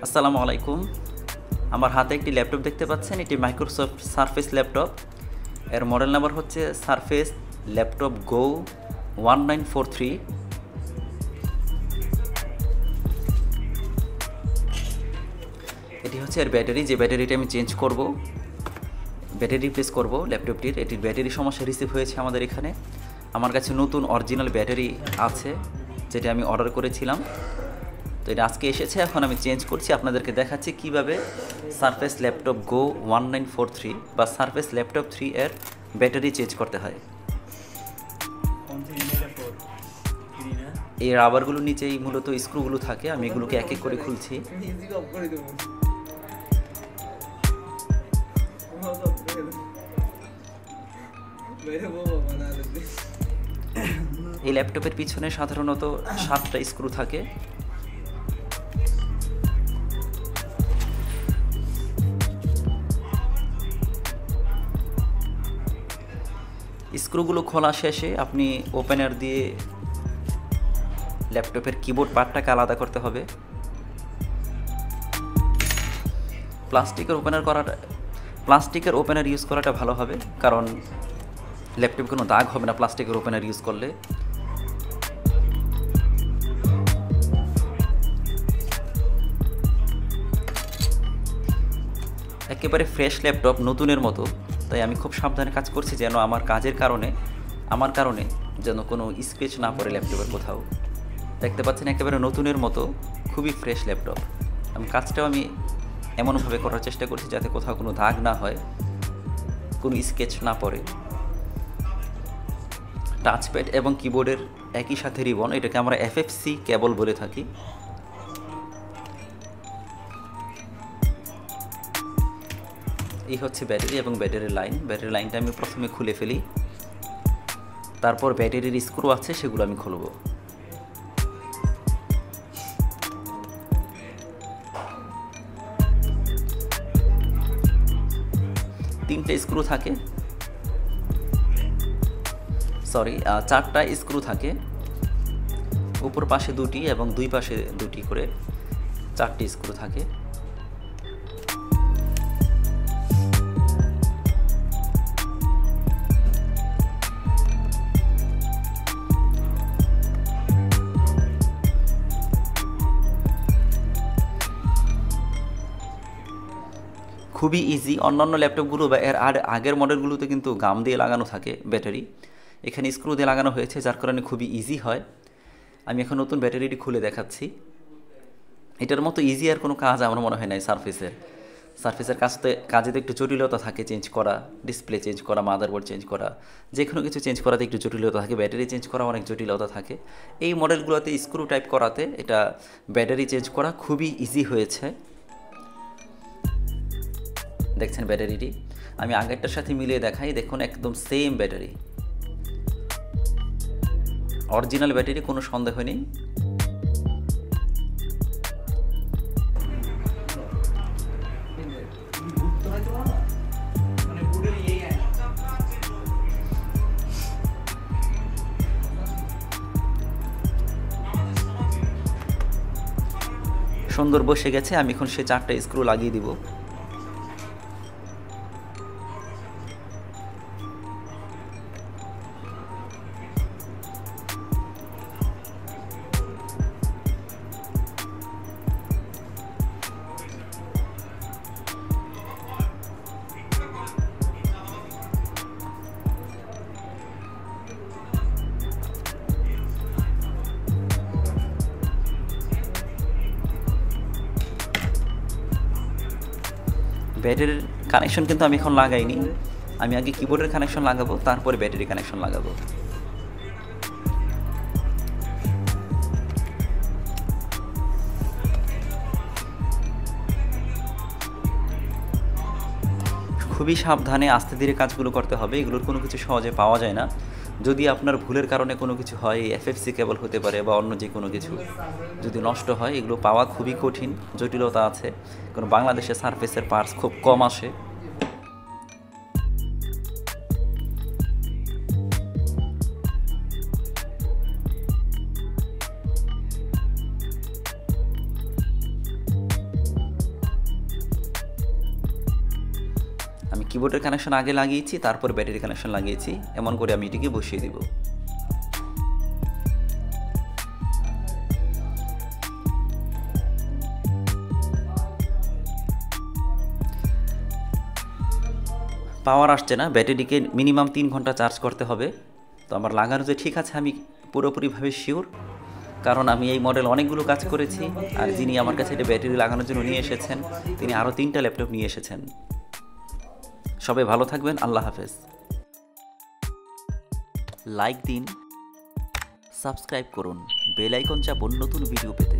আসসালামু আলাইকুম। আমার হাতে একটি ল্যাপটপ দেখতে পাচ্ছেন, এটি মাইক্রোসফট সারফেস ল্যাপটপ। এর মডেল নাম্বার হচ্ছে সারফেস ল্যাপটপ গো 1943। এটি হচ্ছে এর ব্যাটারি, যে ব্যাটারিটা আমি চেঞ্জ করব, ব্যাটারি রিপ্লেস করব ল্যাপটপটির। এটির ব্যাটারি সমস্যা রিসিভ হয়েছে আমাদের এখানে। আমার কাছে নতুন অরিজিনাল ব্যাটারি আছে, যেটা আমি অর্ডার করেছিলাম। তো এটা আজকে এসেছে, এখন আমি চেঞ্জ করছি। আপনাদেরকে দেখাচ্ছি কিভাবে সারফেস ল্যাপটপ গো 1943 বা সারফেস ল্যাপটপ 3 এর ব্যাটারি চেঞ্জ করতে হয়। এই রাবারগুলো নিচেই মূলত স্ক্রুগুলো থাকে, আমি এগুলোকে এক এক করে খুলছি। এই ল্যাপটপের পিছনে সাধারণত 7টা স্ক্রু থাকে। স্ক্রুগুলো খোলা শেষে আপনি ওপেনার দিয়ে ল্যাপটপের কিবোর্ড পার্টটাকে আলাদা করতে হবে। প্লাস্টিকের ওপেনার ইউজ করাটা ভালো হবে, কারণ ল্যাপটপে কোনো দাগ হবে না প্লাস্টিকের ওপেনার ইউজ করলে। একেবারে ফ্রেশ ল্যাপটপ, নতুনের মতো, তাই আমি খুব সাবধানে কাজ করছি যেন আমার কারণে যেন কোনো স্ক্র্যাচ না পড়ে ল্যাপটপের কোথাও। দেখতে পাচ্ছেন একেবারে নতুনের মতো, খুবই ফ্রেশ ল্যাপটপ। কাজটাও আমি এমনভাবে করার চেষ্টা করছি যাতে কোথাও কোনো দাগ না হয়, কোনো স্ক্র্যাচ না পড়ে। টাচপ্যাড এবং কিবোর্ডের একই সাথে রিবন, এটাকে আমরা এফএফসি কেবল বলে থাকি। এই হচ্ছে ব্যাটারি এবং ব্যাটারির লাইন। ব্যাটারি লাইনটা আমি প্রথমে খুলে ফেলি, তারপর ব্যাটারির স্ক্রু আছে সেগুলো আমি খুলব। চারটা স্ক্রু থাকে, উপর পাশে দুটি এবং দুই পাশে দুটি করে 4টি স্ক্রু থাকে। খুবই ইজি। অন্যান্য ল্যাপটপগুলো বা এর আগের মডেলগুলোতে কিন্তু গাম দিয়ে লাগানো থাকে ব্যাটারি, এখানে স্ক্রু দিয়ে লাগানো হয়েছে, যার কারণে খুবই ইজি হয়। আমি এখন নতুন ব্যাটারিটি খুলে দেখাচ্ছি। এটার মতো ইজি আর কোনো কাজ আমার মনে হয় না। সারফেসের কাজে তো একটু জটিলতা থাকে, চেঞ্জ করা, ডিসপ্লে চেঞ্জ করা, মাদারবোর্ড চেঞ্জ করা, যে কোনো কিছু চেঞ্জ করাতে একটু জটিলতা থাকে। ব্যাটারি চেঞ্জ করা অনেক জটিলতা থাকে। এই মডেলগুলোতে স্ক্রু টাইপ করাতে এটা ব্যাটারি চেঞ্জ করা খুবই ইজি হয়েছে। দেখছেন ব্যাটারিটি, আমি আগেরটার সাথে মিলিয়ে দেখাই। দেখুন একদম সেম ব্যাটারি, অরিজিনাল ব্যাটারি, কোনো সন্দেহ নেই। সুন্দর বসে গেছে। আমি এখন সে 4টা স্ক্রু লাগিয়ে দিব। ব্যাটারির কানেকশন কিন্তু আমি এখন লাগাইনি, আমি আগে কিবোর্ডের কানেকশন লাগাবো, তারপরে ব্যাটারি কানেকশন লাগাবো। খুবই সাবধানে আস্তে ধীরে কাজগুলো করতে হবে, এগুলোর কোনো কিছু সহজে পাওয়া যায় না। যদি আপনার ভুলের কারণে কোনো কিছু হয়, এফএফসি কেবল হতে পারে বা অন্য যে কোনো কিছু যদি নষ্ট হয়, এগুলো পাওয়া খুবই কঠিন, জটিলতা আছে, কারণ বাংলাদেশে সারফেসের পার্টস খুব কম আসে। কিবোর্ডের কানেকশন আগে লাগিয়েছি, তারপর ব্যাটারি কানেকশন লাগিয়েছি। এমন করে আমি এটিকে বসিয়ে দিব। পাওয়ার আসছে না, ব্যাটারিকে মিনিমাম 3 ঘন্টা চার্জ করতে হবে। তো আমার লাগানো যে ঠিক আছে আমি পুরোপুরিভাবে শিওর, কারণ আমি এই মডেল অনেকগুলো কাজ করেছি। আর যিনি আমার কাছে এটা ব্যাটারি লাগানোর জন্য নিয়ে এসেছেন, তিনি আরও 3টা ল্যাপটপ নিয়ে এসেছেন। সবাই ভালো থাকবেন, আল্লাহ হাফেজ। লাইক দিন, সাবস্ক্রাইব করুন, বেল আইকন চাপুন নতুন ভিডিও পেতে।